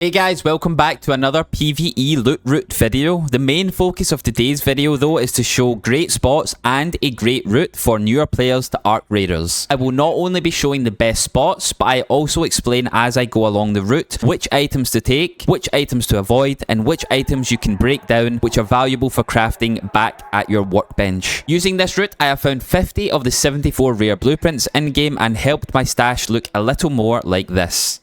Hey guys, welcome back to another PvE loot route video. The main focus of today's video though is to show great spots and a great route for newer players to Arc Raiders. I will not only be showing the best spots, but I also explain as I go along the route which items to take, which items to avoid, and which items you can break down which are valuable for crafting back at your workbench. Using this route, I have found 50 of the 74 rare blueprints in-game and helped my stash look a little more like this.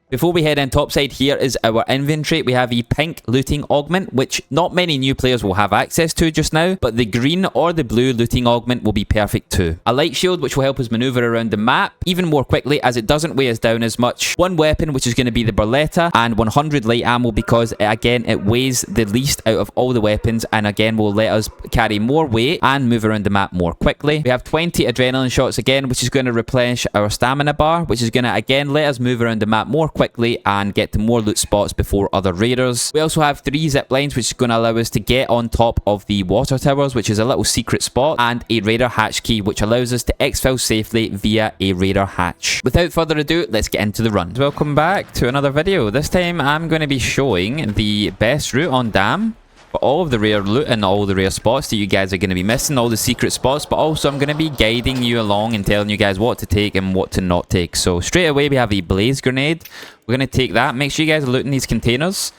Before we head in topside, here is our inventory. We have a pink looting augment, which not many new players will have access to just now, but the green or the blue looting augment will be perfect too. A light shield, which will help us maneuver around the map even more quickly as it doesn't weigh us down as much. One weapon, which is going to be the Berletta, and 100 light ammo because, again, it weighs the least out of all the weapons and again will let us carry more weight and move around the map more quickly. We have 20 adrenaline shots again, which is going to replenish our stamina bar, which is going to again let us move around the map more quickly and get to more loot spots before other raiders. We also have 3 zip lines, which is going to allow us to get on top of the water towers, which is a little secret spot, and a raider hatch key, which allows us to exfil safely via a raider hatch. Without further ado, let's get into the run. Welcome back to another video. This time I'm going to be showing the best route on Dam for all of the rare loot and all the rare spots that you guys are going to be missing, all the secret spots, but also I'm going to be guiding you along and telling you guys what to take and what to not take. So straight away we have a blaze grenade. We're going to take that. Make sure you guys are looting these containers.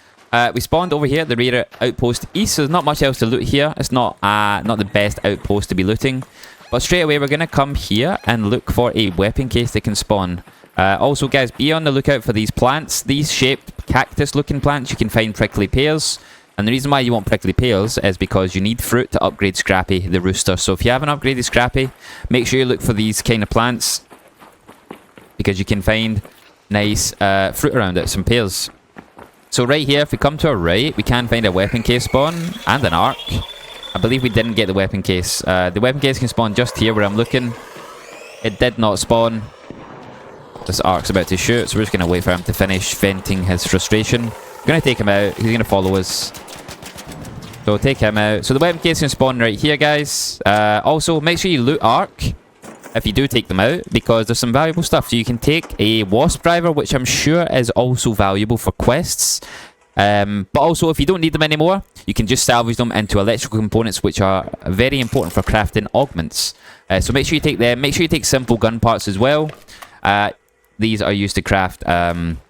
We spawned over here at the rare outpost east, so there's not much else to loot here. It's not the best outpost to be looting, but straight away we're going to come here and look for a weapon case that can spawn. Also guys, be on the lookout for these plants. These shaped cactus looking plants, you can find prickly pears. And the reason why you want prickly pears is because you need fruit to upgrade Scrappy, the rooster. So if you haven't upgraded Scrappy, make sure you look for these kind of plants, because you can find nice fruit around it, some pears. So right here, if we come to our right, we can find a weapon case spawn and an arc. I believe we didn't get the weapon case. The weapon case can spawn just here where I'm looking. It did not spawn. This arc's about to shoot, so we're just going to wait for him to finish venting his frustration. We're going to take him out. He's going to follow us. So take him out. So the weapon case can spawn right here, guys. Also, make sure you loot arc if you do take them out, because there's some valuable stuff. So you can take a wasp driver, which I'm sure is also valuable for quests. But also, if you don't need them anymore, you can just salvage them into electrical components, which are very important for crafting augments. So make sure you take them. Make sure you take simple gun parts as well. These are used to craft guns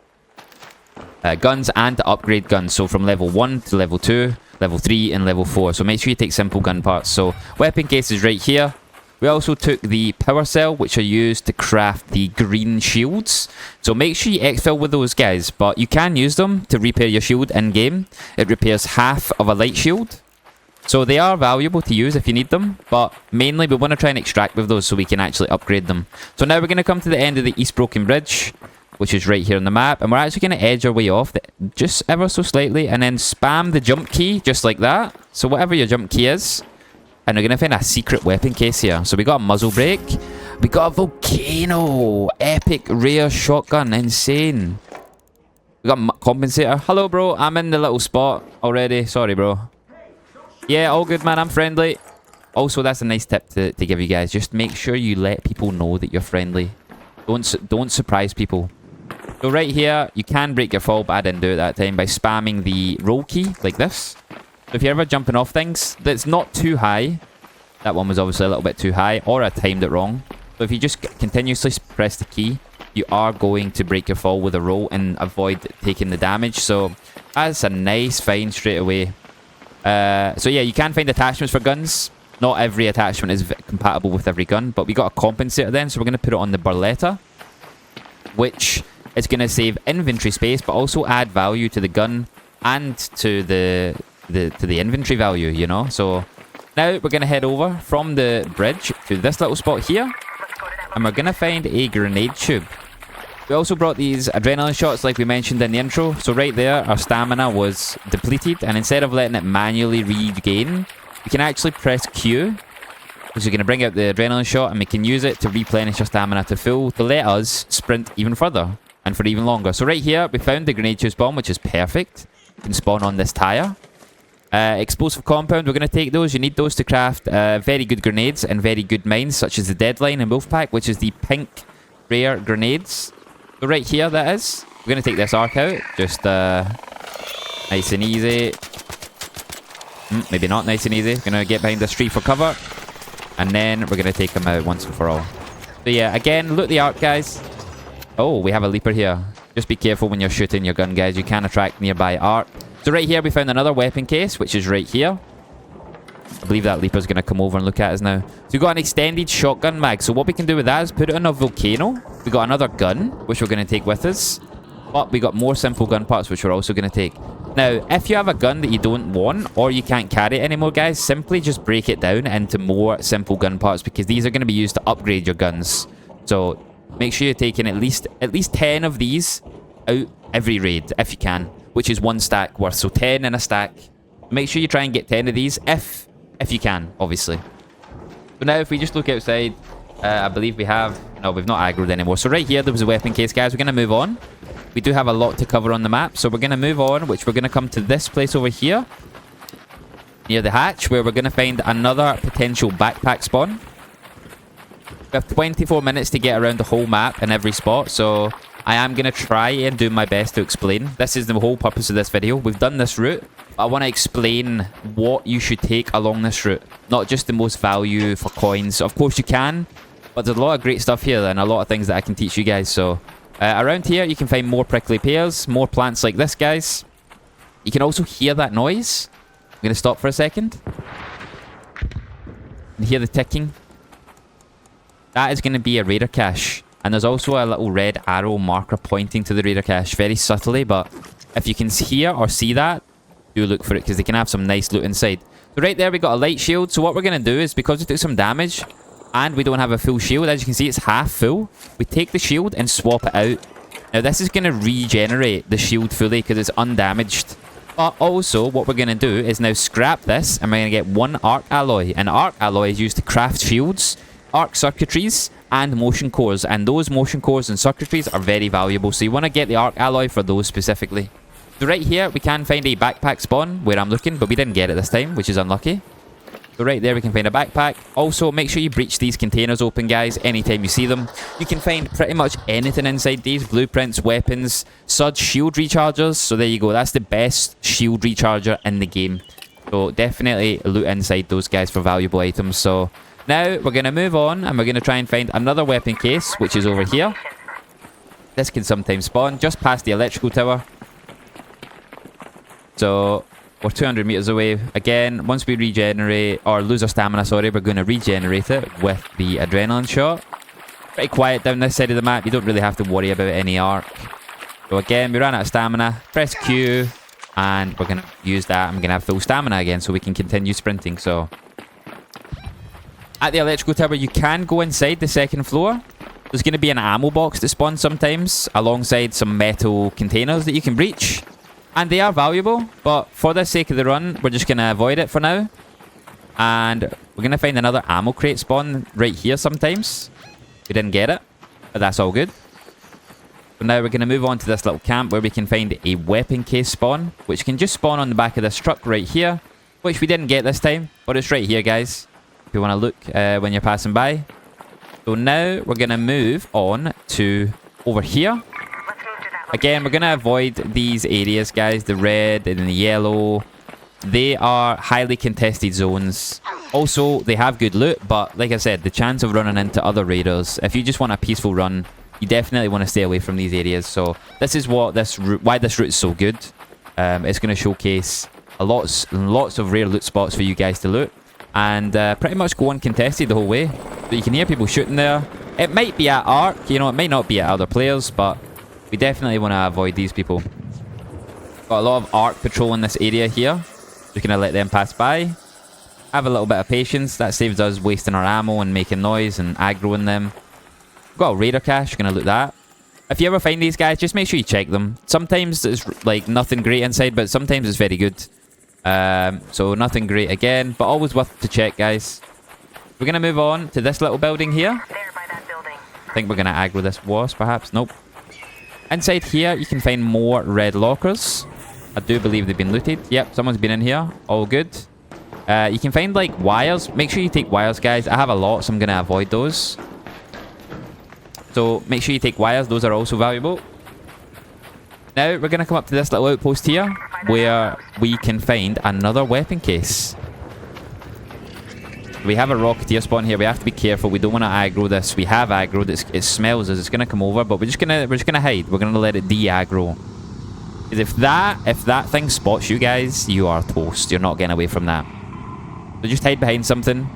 and to upgrade guns. So from level 1 to level 2, level 3 and level 4. So make sure you take simple gun parts. So weapon case is right here. We also took the power cell, which are used to craft the green shields. So make sure you exfil with those, guys. But you can use them to repair your shield in-game. It repairs half of a light shield. So they are valuable to use if you need them. But mainly we want to try and extract with those so we can actually upgrade them. So now we're going to come to the end of the East Broken Bridge, which is right here on the map. And we're actually going to edge our way off just ever so slightly. And then spam the jump key just like that. So whatever your jump key is. And we're going to find a secret weapon case here. So we got a muzzle brake. We got a volcano. Epic rare shotgun. Insane. We got a compensator. Hello, bro. I'm in the little spot already. Sorry, bro. Yeah, all good, man. I'm friendly. Also, that's a nice tip to give you guys. Just make sure you let people know that you're friendly. Don't surprise people. So right here, you can break your fall, but I didn't do it that time, by spamming the roll key like this. So if you're ever jumping off things that's not too high, that one was obviously a little bit too high, or I timed it wrong. So if you just continuously press the key, you are going to break your fall with a roll and avoid taking the damage. So that's a nice find straight away. So yeah, you can find attachments for guns. Not every attachment is compatible with every gun, but we got a compensator then, so we're going to put it on the Berletta, which is going to save inventory space, but also add value to the gun and to the inventory value, you know. So now we're going to head over from the bridge to this little spot here, and we're going to find a grenade tube. We also brought these adrenaline shots like we mentioned in the intro. So right there, our stamina was depleted, and instead of letting it manually regain, we can actually press Q, which is going to bring out the adrenaline shot, and we can use it to replenish our stamina to full to let us sprint even further and for even longer. So right here, we found the grenade tube spawn, which is perfect. You can spawn on this tire. Explosive compound, we're going to take those. You need those to craft very good grenades and very good mines, such as the Deadline and Wolfpack, which is the pink rare grenades. So right here, that is. We're going to take this arc out. Just nice and easy. Maybe not nice and easy. We're going to get behind this tree for cover. And then we're going to take them out once and for all. So yeah, again, loot the arc, guys. Oh, we have a leaper here. Just be careful when you're shooting your gun, guys. You can attract nearby arc. So right here, we found another weapon case, which is right here. I believe that leaper's going to come over and look at us now. So we've got an extended shotgun mag. So what we can do with that is put it on a volcano. We got another gun, which we're going to take with us. But we got more simple gun parts, which we're also going to take. Now, if you have a gun that you don't want, or you can't carry it anymore, guys, simply just break it down into more simple gun parts, because these are going to be used to upgrade your guns. So make sure you're taking at least 10 of these out every raid, if you can, which is 1 stack worth. So 10 in a stack. Make sure you try and get 10 of these, if you can, obviously. So now, if we just look outside, I believe we have... No, we've not aggroed anymore. So right here, there was a weapon case, guys. We're going to move on. We do have a lot to cover on the map, so we're going to move on, which we're going to come to this place over here, near the hatch, where we're going to find another potential backpack spawn. We have 24 minutes to get around the whole map in every spot, so I am going to try and do my best to explain. This is the whole purpose of this video. We've done this route, but I want to explain what you should take along this route, not just the most value for coins. Of course you can, but there's a lot of great stuff here and a lot of things that I can teach you guys. So around here, you can find more prickly pears, more plants like this, guys. You can also hear that noise. I'm going to stop for a second. And hear the ticking. That is going to be a raider cache. And there's also a little red arrow marker pointing to the raider cache, very subtly. But if you can hear or see that, do look for it, because they can have some nice loot inside. So right there, we got a light shield. So what we're going to do is, because we took some damage, and we don't have a full shield, as you can see, it's half full. We take the shield and swap it out. Now, this is going to regenerate the shield fully because it's undamaged. But also, what we're going to do is now scrap this, and we're going to get 1 arc alloy. And arc alloy is used to craft shields, arc circuitries, and motion cores. And those motion cores and circuitries are very valuable. So you want to get the arc alloy for those specifically. So right here, we can find a backpack spawn where I'm looking, but we didn't get it this time, which is unlucky. So right there, we can find a backpack. Also, make sure you breach these containers open, guys, anytime you see them. You can find pretty much anything inside these. Blueprints, weapons, Sud's shield rechargers. So there you go. That's the best shield recharger in the game. So definitely loot inside those, guys, for valuable items. So now we're going to move on, and we're going to try and find another weapon case, which is over here. This can sometimes spawn just past the electrical tower. So we're 200 meters away. Again, once we regenerate, or lose our stamina, sorry, we're going to regenerate it with the adrenaline shot. Pretty quiet down this side of the map. You don't really have to worry about any arc. So again, we ran out of stamina. Press Q, and we're going to use that. I'm going to have full stamina again so we can continue sprinting. So at the electrical tower, you can go inside the second floor. There's going to be an ammo box that spawns sometimes, alongside some metal containers that you can breach. And they are valuable, but for the sake of the run, we're just going to avoid it for now. And we're going to find another ammo crate spawn right here sometimes. We didn't get it, but that's all good. So now we're going to move on to this little camp where we can find a weapon case spawn, which can just spawn on the back of this truck right here, which we didn't get this time, but it's right here, guys, if you want to look when you're passing by. So now we're going to move on to over here. Again, we're going to avoid these areas, guys, the red and the yellow. They are highly contested zones. Also, they have good loot, but like I said, the chance of running into other raiders, if you just want a peaceful run, you definitely want to stay away from these areas. So this is what why this route is so good. It's going to showcase lots of rare loot spots for you guys to loot, and pretty much go uncontested the whole way. So you can hear people shooting there. It might be at arc, you know, it might not be at other players, but we definitely want to avoid these people. Got a lot of arc patrol in this area here. Just going to let them pass by. Have a little bit of patience. That saves us wasting our ammo and making noise and aggroing them. We've got a raider cache. Going to loot that. If you ever find these guys, just make sure you check them. Sometimes it's like nothing great inside, but sometimes it's very good. So nothing great again, but always worth to check, guys. We're going to move on to this little building here. I think we're going to aggro this wasp, perhaps. Nope. Inside here, you can find more red lockers. I do believe they've been looted. Yep, someone's been in here. All good. You can find, like, wires. Make sure you take wires, guys. I have a lot, so I'm going to avoid those. So, make sure you take wires. Those are also valuable. Now we're going to come up to this little outpost here where we can find another weapon case. We have a rocketeer spawn here. We have to be careful. We don't want to aggro this. We have aggroed. It smells as it's going to come over, but we're just gonna hide. We're going to let it de-aggro. Because if that thing spots you guys, you are toast. You're not getting away from that. So just hide behind something.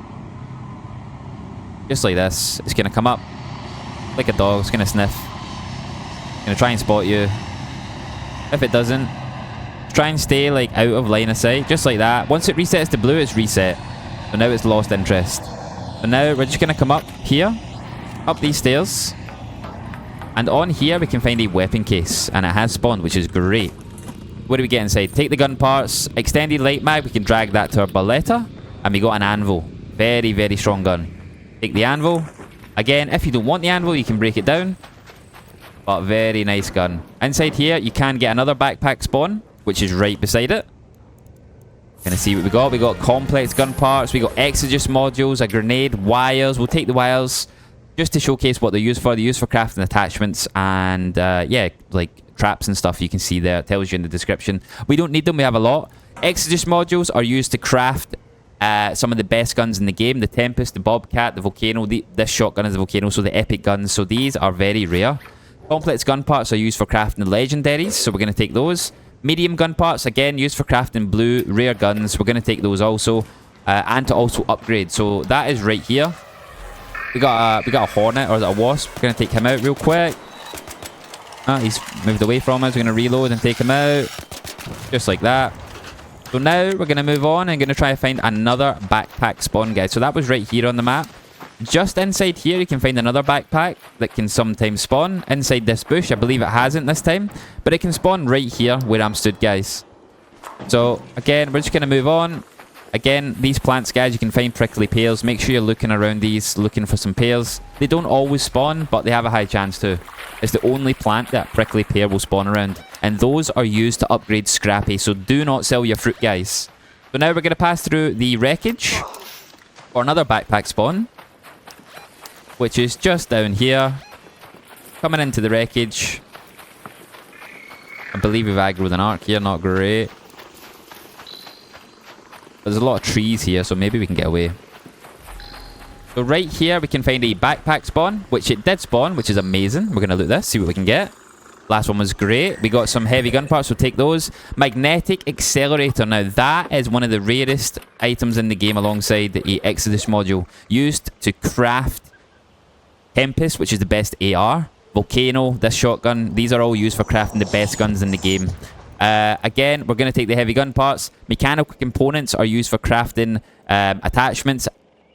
Just like this. It's going to come up like a dog. It's going to sniff. Going to try and spot you. If it doesn't, try and stay like out of line of sight. Just like that. Once it resets to blue, it's reset. So now it's lost interest. So now we're just going to come up here. Up these stairs. And on here we can find a weapon case. And it has spawned, which is great. What do we get inside? Take the gun parts. Extended light mag. We can drag that to our Beretta. And we got an anvil. Very, very strong gun. Take the anvil. Again, if you don't want the anvil, you can break it down. But very nice gun. Inside here, you can get another backpack spawn, which is right beside it. Gonna see what we got. We got complex gun parts. We got exegesis modules, a grenade, wires. We'll take the wires just to showcase what they're used for. They're used for crafting attachments and, yeah, like traps and stuff you can see there. It tells you in the description. We don't need them. We have a lot. Exegesis modules are used to craft some of the best guns in the game. The Tempest, the Bobcat, the Volcano. This shotgun is the Volcano, so the epic guns. So these are very rare. Complex gun parts are used for crafting the legendaries, so we're going to take those. Medium gun parts, again, used for crafting blue, rare guns. We're going to take those also. And to also upgrade. So that is right here. We got a Hornet, or is it a Wasp? We're going to take him out real quick. He's moved away from us. We're going to reload and take him out. Just like that. So now we're going to move on and going to try to find another backpack spawn, guys. So that was right here on the map. Just inside here, you can find another backpack that can sometimes spawn. Inside this bush, I believe it hasn't this time. But it can spawn right here where I'm stood, guys. So, again, we're just going to move on. Again, these plants, guys, you can find prickly pears. Make sure you're looking around these, looking for some pears. They don't always spawn, but they have a high chance to. It's the only plant that prickly pear will spawn around. And those are used to upgrade Scrappy. So do not sell your fruit, guys. So now we're going to pass through the wreckage for another backpack spawn, which is just down here. Coming into the wreckage. I believe we've aggroed an arc here, not great. There's a lot of trees here, so maybe we can get away. So right here, we can find a backpack spawn, which it did spawn, which is amazing. We're going to loot this, see what we can get. Last one was great. We got some heavy gun parts, so take those. Magnetic accelerator. Now, that is one of the rarest items in the game alongside the Exodus module. Used to craft Tempest, which is the best AR. Volcano, this shotgun. These are all used for crafting the best guns in the game. Again, we're going to take the heavy gun parts. Mechanical components are used for crafting attachments,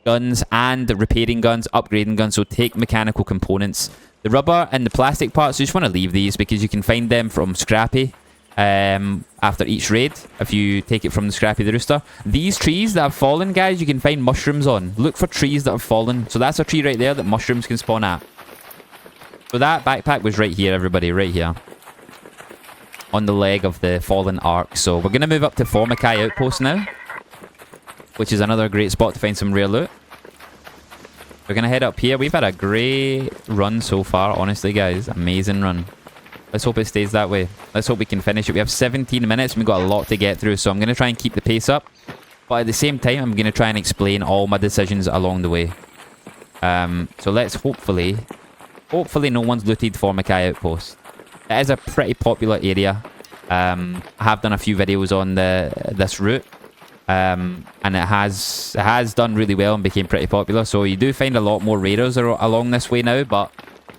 guns, and repairing guns, upgrading guns. So take mechanical components. The rubber and the plastic parts, you just want to leave these because you can find them from Scrappy after each raid if you take it from the Scrappy the Rooster. These trees that have fallen, guys, you can find mushrooms on. Look for trees that have fallen. So that's a tree right there that mushrooms can spawn at. So that backpack was right here, everybody, right here. On the leg of the fallen arc. So we're going to move up to Formicai Outpost now, which is another great spot to find some rare loot. We're going to head up here. We've had a great run so far, honestly, guys. Amazing run. Let's hope it stays that way. Let's hope we can finish it. We have 17 minutes and we've got a lot to get through, so I'm going to try and keep the pace up. But at the same time, I'm going to try and explain all my decisions along the way. So let's hopefully no one's looted Formicai Outpost. It is a pretty popular area. I have done a few videos on this route. And it has done really well and became pretty popular. So you do find a lot more raiders along this way now, but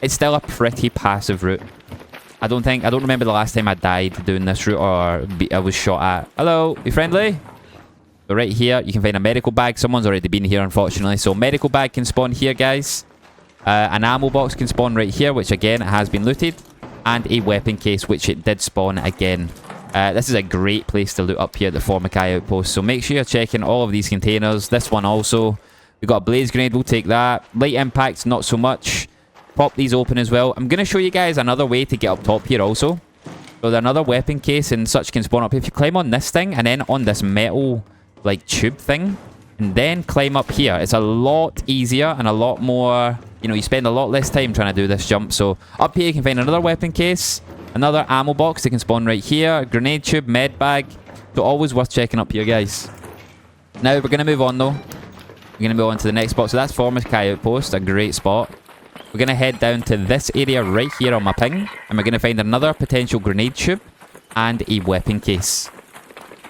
it's still a pretty passive route. I don't remember the last time I died doing this route or I was shot at. Hello, you friendly? So right here, you can find a medical bag. Someone's already been here, unfortunately. So medical bag can spawn here, guys. An ammo box can spawn right here, which again, it has been looted. And a weapon case, which it did spawn again. This is a great place to loot up here at the Formicai Outpost. So make sure you're checking all of these containers. This one also. We've got a blaze grenade. We'll take that. Light impacts, not so much. Pop these open as well. I'm going to show you guys another way to get up top here also. So another weapon case and such can spawn up. If you climb on this thing and then on this metal like tube thing and then climb up here, it's a lot easier and a lot more, you know, you spend a lot less time trying to do this jump. So up here you can find another weapon case. Another ammo box. They can spawn right here. Grenade tube, med bag. So always worth checking up here, guys. Now, we're going to move on, though. We're going to move on to the next spot. So that's Formicai Outpost. A great spot. We're going to head down to this area right here on my ping. And we're going to find another potential grenade tube and a weapon case.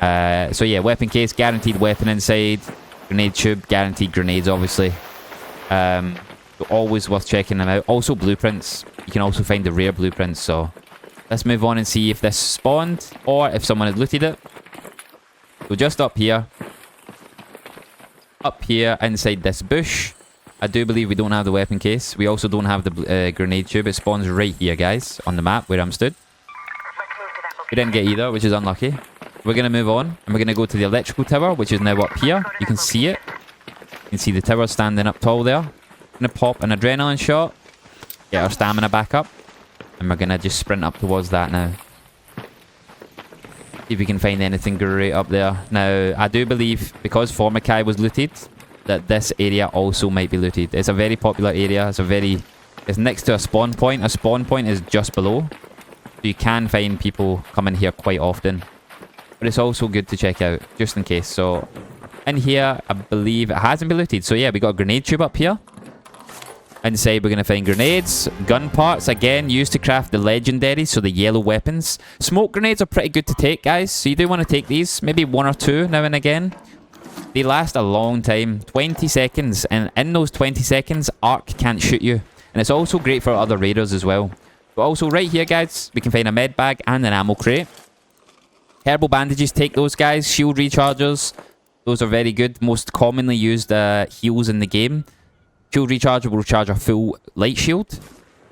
So yeah, weapon case, guaranteed weapon inside. Grenade tube, guaranteed grenades, obviously. So always worth checking them out. Also blueprints. You can also find the rare blueprints. So let's move on and see if this spawned or if someone had looted it. So just up here. Up here inside this bush. I do believe we don't have the weapon case. We also don't have the grenade tube. It spawns right here, guys, on the map where I'm stood. We didn't get either, which is unlucky. We're going to move on, and we're going to go to the electrical tower, which is now up here. You can see it. You can see the tower standing up tall there. Going to pop an adrenaline shot. Get our stamina back up. And we're going to just sprint up towards that now. See if we can find anything great up there. Now, I do believe, because Formicai was looted, that this area also might be looted. It's a very popular area. It's next to a spawn point. A spawn point is just below. So you can find people coming here quite often. But it's also good to check out, just in case. So, in here, I believe it hasn't been looted. So yeah, we got a grenade tube up here. Inside, we're going to find grenades. Gun parts, again, used to craft the legendaries, so the yellow weapons. Smoke grenades are pretty good to take, guys. So you do want to take these. Maybe 1 or 2 now and again. They last a long time, 20 seconds, and in those 20 seconds, Arc can't shoot you. And it's also great for other raiders as well. But also right here, guys, we can find a med bag and an ammo crate. Herbal bandages, take those, guys. Shield rechargers, those are very good. Most commonly used heals in the game. Shield recharger will recharge a full light shield.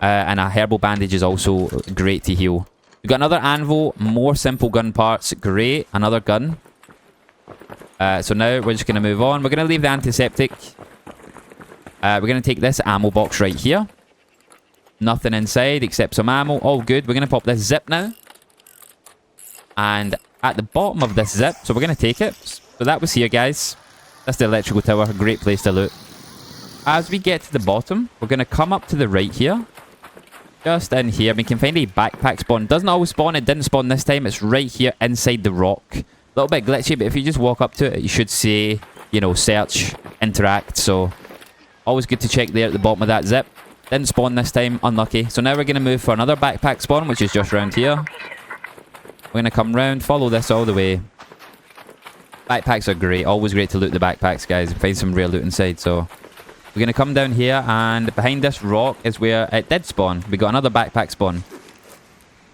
And a herbal bandage is also great to heal. We've got another anvil, more simple gun parts, great. Another gun. So now we're just going to move on. We're going to leave the antiseptic. We're going to take this ammo box right here. Nothing inside except some ammo. All good. We're going to pop this zip now. And at the bottom of this zip, so we're going to take it. So that was here, guys. That's the electrical tower. Great place to loot. As we get to the bottom, we're going to come up to the right here. Just in here, we can find a backpack spawn. Doesn't always spawn. It didn't spawn this time. It's right here inside the rock. A little bit glitchy, but if you just walk up to it, you should say, you know, search, interact. So, always good to check there at the bottom of that zip. Didn't spawn this time, unlucky. So now we're going to move for another backpack spawn, which is just around here. We're going to come round, follow this all the way. Backpacks are great. Always great to loot the backpacks, guys. Find some real loot inside, so... We're going to come down here, and behind this rock is where it did spawn. We got another backpack spawn.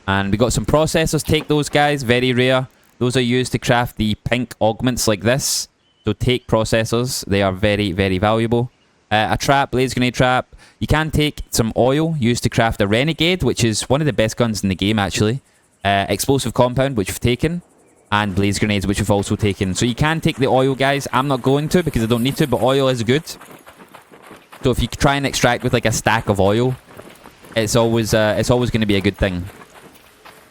And we got some processors. Take those, guys. Very rare. Those are used to craft the pink augments like this. So take processors. They are very, very valuable. A trap, blaze grenade trap. You can take some oil used to craft a renegade, which is one of the best guns in the game, actually. Explosive compound, which we've taken. And blaze grenades, which we've also taken. So you can take the oil, guys. I'm not going to because I don't need to, but oil is good. So if you try and extract with like a stack of oil, it's always going to be a good thing.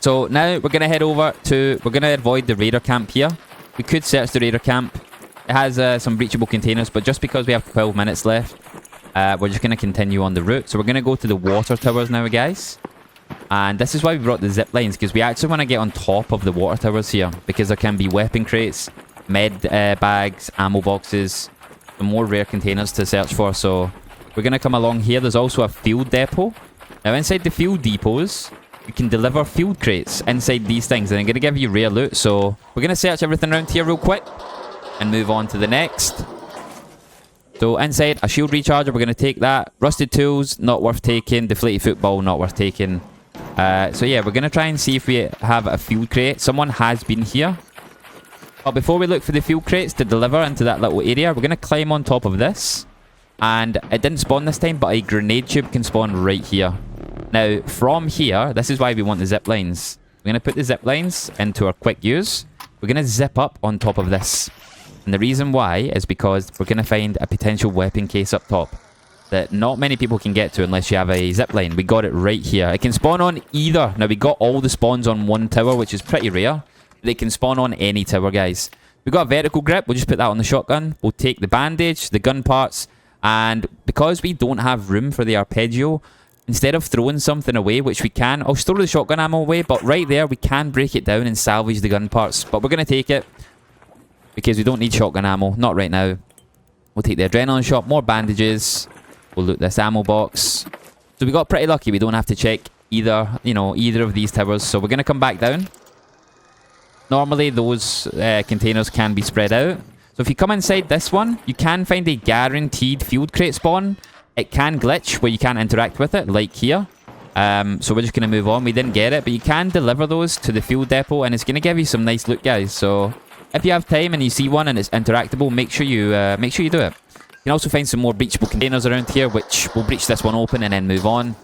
So now we're going to head over to... We're going to avoid the raider camp here. We could search the raider camp. It has some breachable containers, but just because we have 12 minutes left, we're just going to continue on the route. So we're going to go to the water towers now, guys. And this is why we brought the zip lines, because we actually want to get on top of the water towers here, because there can be weapon crates, med bags, ammo boxes, some more rare containers to search for. So we're going to come along here. There's also a fuel depot. Now inside the fuel depots, you can deliver fuel crates inside these things, and I'm going to give you rare loot. So we're going to search everything around here real quick and move on to the next. So inside, a shield recharger, we're going to take that. Rusted tools, not worth taking. Deflated football, not worth taking. So yeah, we're going to try and see if we have a fuel crate. Someone has been here. But before we look for the fuel crates to deliver into that little area, we're going to climb on top of this. And it didn't spawn this time, but a grenade tube can spawn right here. Now, from here, this is why we want the zip lines. We're going to put the zip lines into our quick use. We're going to zip up on top of this. And the reason why is because we're going to find a potential weapon case up top that not many people can get to unless you have a zip line. We got it right here. It can spawn on either. Now, we got all the spawns on one tower, which is pretty rare. They can spawn on any tower, guys. We've got a vertical grip. We'll just put that on the shotgun. We'll take the bandage, the gun parts. And because we don't have room for the arpeggio, instead of throwing something away, which we can, I'll throw the shotgun ammo away, but right there, we can break it down and salvage the gun parts. But we're going to take it because we don't need shotgun ammo. Not right now. We'll take the adrenaline shot, more bandages. We'll loot this ammo box. So we got pretty lucky. We don't have to check either, either of these towers. So we're going to come back down. Normally, those containers can be spread out. So if you come inside this one, you can find a guaranteed field crate spawn. It can glitch where you can't interact with it, like here. So we're just going to move on. We didn't get it, but you can deliver those to the fuel depot, and it's going to give you some nice loot, guys. So if you have time and you see one and it's interactable, make sure you do it. You can also find some more breachable containers around here, which we'll breach this one open and then move on.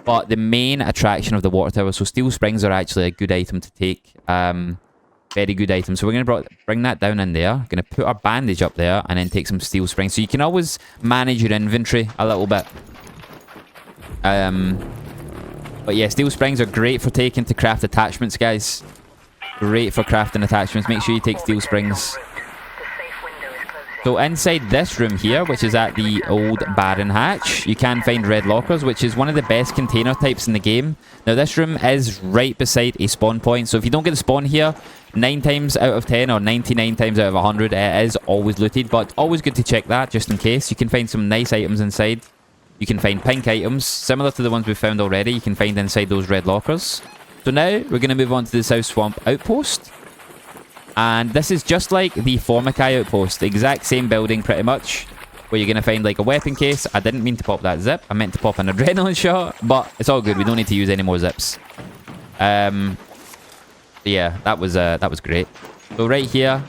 But the main attraction of the water tower, so steel springs are actually a good item to take. Very good item. So we're going to bring that down in there. Going to put our bandage up there and then take some steel springs. So you can always manage your inventory a little bit. But yeah, steel springs are great for taking to craft attachments, guys. Great for crafting attachments. Make sure you take steel springs. So inside this room here, which is at the old Baron hatch, you can find red lockers, which is one of the best container types in the game. Now this room is right beside a spawn point, so if you don't get the spawn here, 9 times out of 10 or 99 times out of 100, it is always looted, but always good to check that just in case. You can find some nice items inside. You can find pink items, similar to the ones we've found already. You can find inside those red lockers. So now we're going to move on to the South Swamp Outpost. And this is just like the Formicai Outpost. The exact same building pretty much. Where you're going to find like a weapon case. I didn't mean to pop that zip. I meant to pop an adrenaline shot. But it's all good. We don't need to use any more zips. Yeah, that was great. So right here,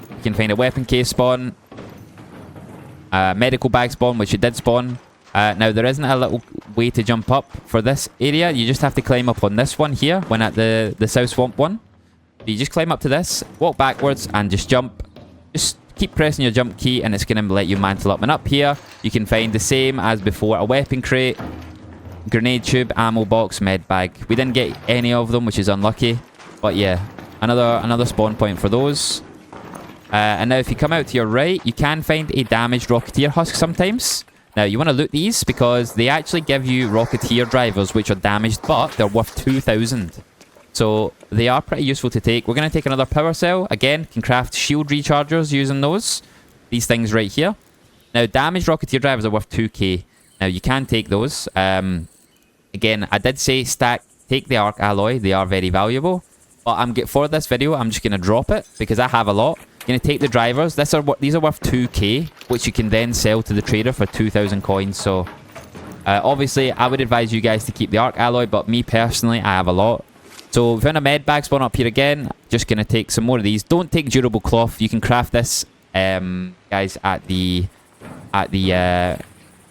you can find a weapon case spawn. Medical bag spawn, which it did spawn. Now there isn't a little way to jump up for this area. You just have to climb up on this one here when at the South Swamp one. You just climb up to this, walk backwards, and just jump. Just keep pressing your jump key, and it's going to let you mantle up. And up here, you can find the same as before: a weapon crate, grenade tube, ammo box, med bag. We didn't get any of them, which is unlucky. But yeah, another spawn point for those. And now if you come out to your right, you can find a damaged Rocketeer husk sometimes. Now, you want to loot these because they actually give you Rocketeer drivers, which are damaged, but they're worth 2,000. So they are pretty useful to take. We're going to take another power cell. Again, can craft shield rechargers using those. These things right here. Now, damaged Rocketeer drivers are worth 2k. Now, you can take those. Again, I did say take the arc alloy. They are very valuable. But for this video, I'm just going to drop it because I have a lot. Going to take the drivers. These are worth 2k, which you can then sell to the trader for 2,000 coins. So, obviously, I would advise you guys to keep the arc alloy. But me personally, I have a lot. So we found a med bag spawn up here again. Just going to take some more of these. Don't take durable cloth. You can craft this, guys, at the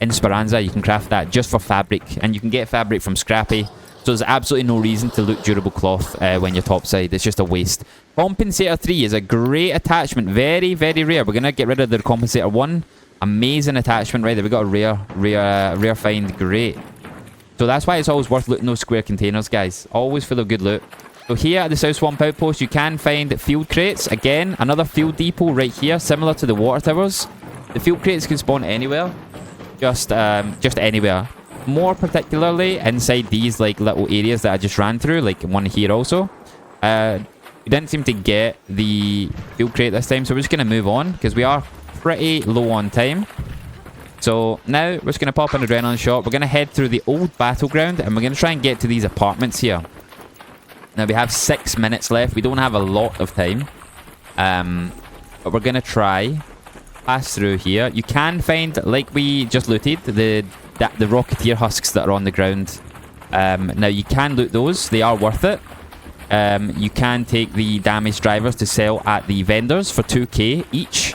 Esperanza. You can craft that just for fabric. And you can get fabric from Scrappy. So there's absolutely no reason to loot durable cloth when you're topside. It's just a waste. Compensator 3 is a great attachment. Very, very rare. We're going to get rid of the Compensator 1. Amazing attachment right there. We got a rare find. Great. So that's why it's always worth looting those square containers, guys. Always full of good loot. So here at the South Swamp Outpost, you can find field crates. Again, another field depot right here, similar to the water towers. The field crates can spawn anywhere. Just anywhere. More particularly inside these like little areas that I just ran through, like one here also. We didn't seem to get the field crate this time, so we're just going to move on because we are pretty low on time. So now we're just going to pop an adrenaline shot. We're going to head through the old Battleground and we're going to try and get to these apartments here. Now we have 6 minutes left. We don't have a lot of time. But we're going to try pass through here. You can find, like we just looted, the Rocketeer husks that are on the ground. Now you can loot those. They are worth it. You can take the damaged drivers to sell at the vendors for 2k each.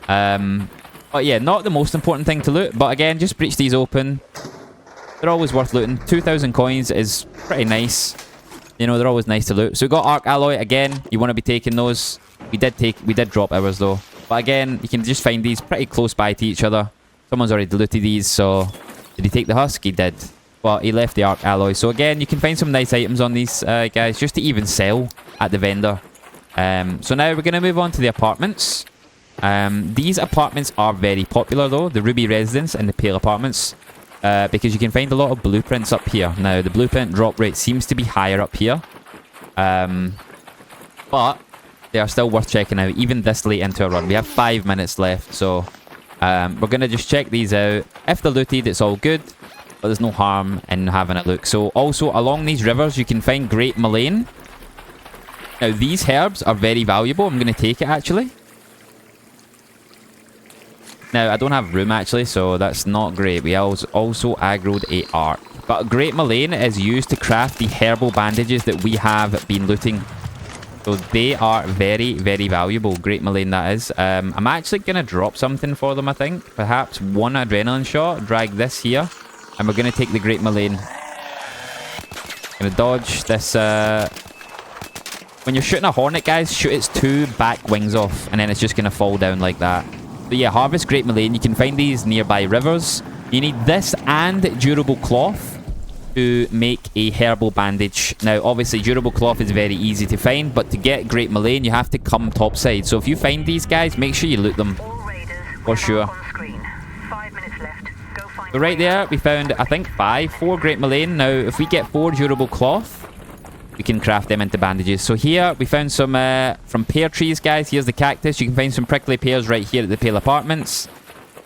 But yeah, not the most important thing to loot. But again, just breach these open. They're always worth looting. 2,000 coins is pretty nice. You know, they're always nice to loot. So we got arc alloy again. You want to be taking those. We did drop ours though. But again, you can just find these pretty close by to each other. Someone's already looted these, so did he take the husk? He did. But he left the arc alloy. So again, you can find some nice items on these guys just to even sell at the vendor. So now we're going to move on to the apartments. These apartments are very popular though. The Ruby Residence and the Pale Apartments. because you can find a lot of blueprints up here. Now, the blueprint drop rate seems to be higher up here. But they are still worth checking out, even this late into a run. We have 5 minutes left, so we're going to just check these out. If they're looted, it's all good, but there's no harm in having a look. So, also, along these rivers, you can find great mullein. Now, these herbs are very valuable. I'm going to take it, actually. Now, I don't have room, actually, so that's not great. We also aggroed a arc. But great mullein is used to craft the herbal bandages that we have been looting. So they are very, very valuable. Great mullein, that is. I'm actually going to drop something for them, I think. Perhaps one adrenaline shot. Drag this here. And we're going to take the great mullein. Going to dodge this. When you're shooting a hornet, guys, shoot its 2 back wings off. And then it's just going to fall down like that. So yeah, harvest great mullein. You can find these nearby rivers. You need this and durable cloth to make a herbal bandage. Now, obviously, durable cloth is very easy to find, but to get great mullein, you have to come topside. So if you find these guys, make sure you loot them. For sure. So right there, we found, I think, 4 great mullein. Now, if we get 4 durable cloth, we can craft them into bandages. So here, we found some from pear trees, guys. Here's the cactus. You can find some prickly pears right here at the Pale Apartments.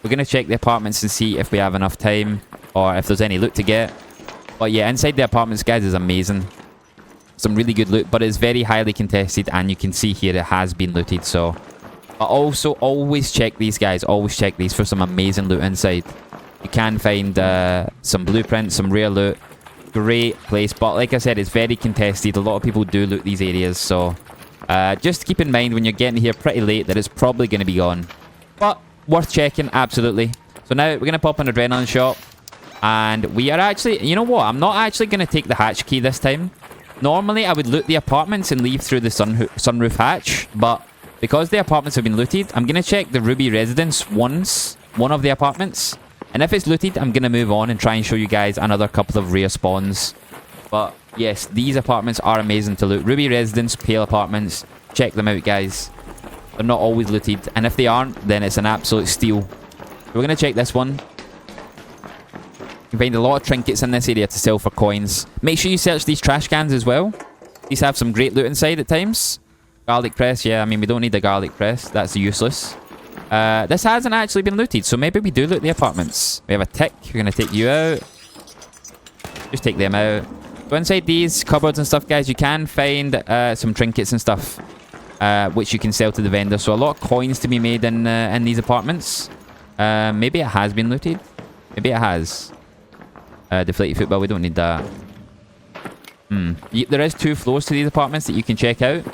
We're going to check the apartments and see if we have enough time or if there's any loot to get. But yeah, inside the apartments, guys, is amazing. Some really good loot, but it's very highly contested, and you can see here it has been looted. So, but also always check these, guys. Always check these for some amazing loot inside. You can find some blueprints, some rare loot. Great place, but like I said, it's very contested. A lot of people do loot these areas, so just keep in mind when you're getting here pretty late that it's probably going to be gone. But worth checking, absolutely. So now we're going to pop an adrenaline shot. And we are actually, you know what, I'm not actually going to take the hatch key this time. Normally, I would loot the apartments and leave through the sunroof hatch. But because the apartments have been looted, I'm going to check the Ruby residence once, one of the apartments. And if it's looted, I'm going to move on and try and show you guys another couple of rare spawns. But yes, these apartments are amazing to loot. Ruby residence, Pale Apartments. Check them out, guys. They're not always looted. And if they aren't, then it's an absolute steal. So we're going to check this one. You can find a lot of trinkets in this area to sell for coins. Make sure you search these trash cans as well. These have some great loot inside at times. Garlic press, yeah, I mean, we don't need a garlic press. That's useless. This hasn't actually been looted, so maybe we do loot the apartments. We have a tick. We're going to take you out. Just take them out. So inside these cupboards and stuff, guys, you can find some trinkets and stuff, which you can sell to the vendor. So a lot of coins to be made in these apartments. Maybe it has been looted. Maybe it has. Deflated football, we don't need that. There is 2 floors to these apartments that you can check out.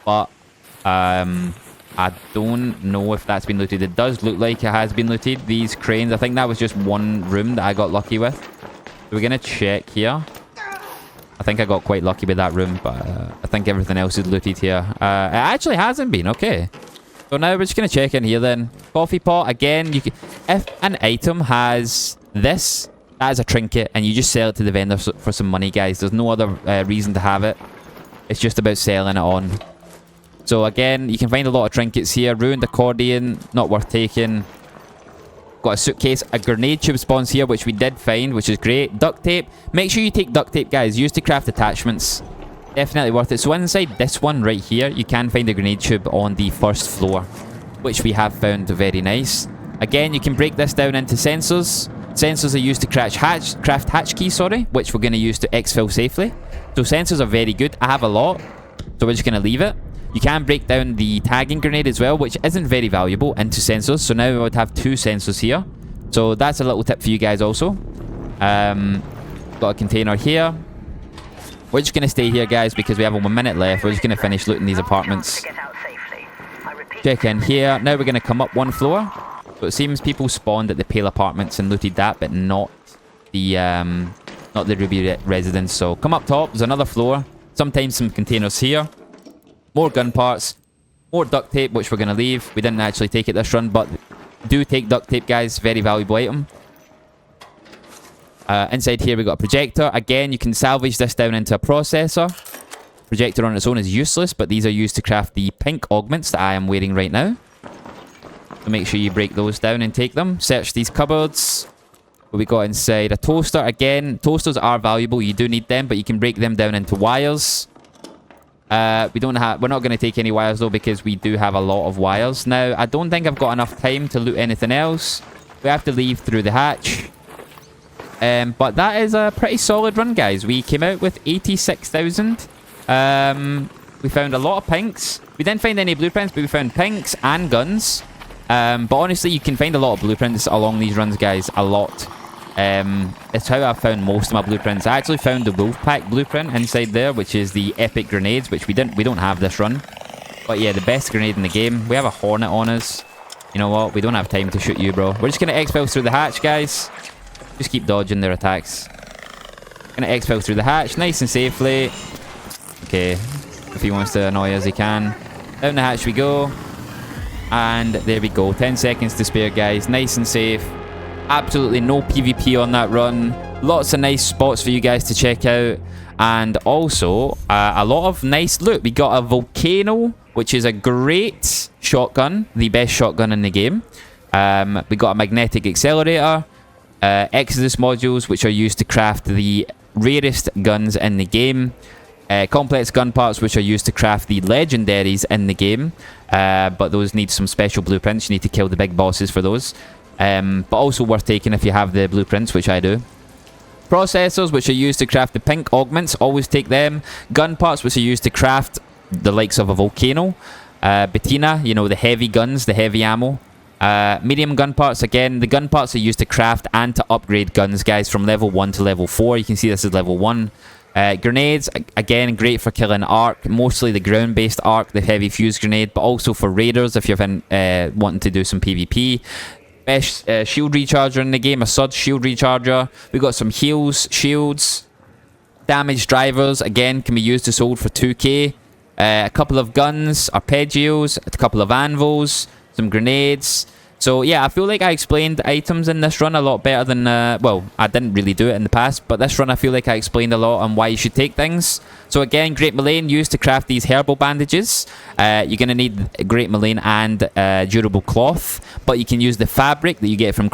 But I don't know if that's been looted. It does look like it has been looted. These cranes, I think that was just one room that I got lucky with. So we're going to check here. I think I got quite lucky with that room, but I think everything else is looted here. It actually hasn't been, okay. So now we're just going to check in here then. Coffee pot, again, you can, if an item has this, that is a trinket, and you just sell it to the vendor for some money, guys. There's no other reason to have it. It's just about selling it on. So again, you can find a lot of trinkets here. Ruined accordion, not worth taking. Got a suitcase. A grenade tube spawns here, which we did find, which is great. Duct tape. Make sure you take duct tape, guys. Used to craft attachments. Definitely worth it. So inside this one right here, you can find a grenade tube on the first floor, which we have found very nice. Again, you can break this down into sensors. Sensors are used to craft hatch keys, which we're going to use to exfil safely. So sensors are very good. I have a lot, so we're just going to leave it. You can break down the tagging grenade as well, which isn't very valuable, into sensors. So now we would have 2 sensors here. So that's a little tip for you guys also. Got a container here. We're just going to stay here, guys, because we have 1 minute left. We're just going to finish looting these apartments. Check in here. Now we're going to come up 1 floor. So it seems people spawned at the Pale Apartments and looted that, but not the Ruby residence. So come up top. There's another floor. Sometimes some containers here. More gun parts. More duct tape, which we're going to leave. We didn't actually take it this run, but do take duct tape, guys. Very valuable item. Inside here, we got a projector. Again, you can salvage this down into a processor. Projector on its own is useless, but these are used to craft the pink augments that I am wearing right now. So make sure you break those down and take them. Search these cupboards. What we got inside? A toaster. Again, toasters are valuable. You do need them, but you can break them down into wires. We're not going to take any wires though, because we do have a lot of wires. Now, I don't think I've got enough time to loot anything else. We have to leave through the hatch. But that is a pretty solid run, guys. We came out with 86,000. We found a lot of pinks. We didn't find any blueprints, but we found pinks and guns. But honestly, you can find a lot of blueprints along these runs, guys. A lot. It's how I found most of my blueprints. I actually found the Wolfpack blueprint inside there, which is the epic grenades, which we don't have this run. But yeah, the best grenade in the game. We have a Hornet on us. You know what? We don't have time to shoot you, bro. We're just gonna exfil through the hatch, guys. Just keep dodging their attacks. Gonna exfil through the hatch, nice and safely. Okay, if he wants to annoy us, he can. Down the hatch we go. And there we go. 10 seconds to spare, guys. Nice and safe. Absolutely no PvP on that run. Lots of nice spots for you guys to check out. And also, a lot of nice loot. We got a Volcano, which is a great shotgun. The best shotgun in the game. We got a Magnetic Accelerator. Exodus modules, which are used to craft the rarest guns in the game. Complex gun parts, which are used to craft the legendaries in the game. But those need some special blueprints. You need to kill the big bosses for those. But also worth taking if you have the blueprints, which I do. Processors, which are used to craft the pink augments. Always take them. Gun parts, which are used to craft the likes of a Volcano. Bettina, you know, the heavy guns, the heavy ammo. Medium gun parts, again, the gun parts are used to craft and to upgrade guns, guys, from level 1 to level 4. You can see this is level 1. Grenades, again, great for killing arc, mostly the ground-based arc, the heavy fuse grenade, but also for raiders if you're wanting to do some PvP. Best shield recharger in the game, a Sud shield recharger. We got some heals, shields, damage drivers, again, can be used to sold for 2k. A couple of guns, arpeggios, a couple of anvils, some grenades. So yeah, I feel like I explained items in this run a lot better than, well, I didn't really do it in the past, but this run I feel like I explained a lot on why you should take things. So again, Great Mulane used to craft these herbal bandages. You're going to need Great Mulane and durable cloth, but you can use the fabric that you get from you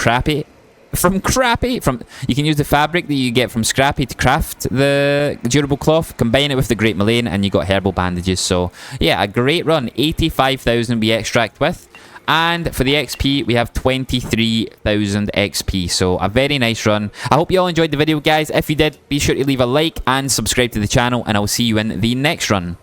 can use the fabric that you get from Scrappy to craft the durable cloth, combine it with the Great Mulane, and you got herbal bandages. So yeah, a great run. 85,000 we extract with. And for the XP, we have 23,000 XP. So a very nice run. I hope you all enjoyed the video, guys. If you did, be sure to leave a like and subscribe to the channel. And I'll see you in the next run.